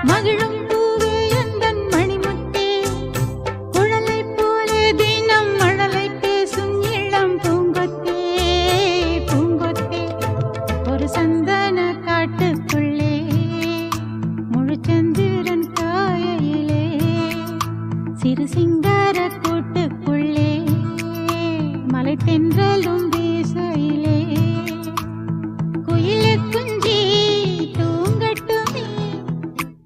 மகிழும் பூவே எந்தன் மணிமுத்தே, குழலை போலே தினம் மழலை பேசும் இளம் பூங்கொத்தே, பூங்கொத்தே. ஒரு சந்தன காட்டுக்குள்ளே முழுச்சந்திரன் காயையிலே, சிறு சிங்கார கூட்டுக்குள்ளே மலை தென்றலும்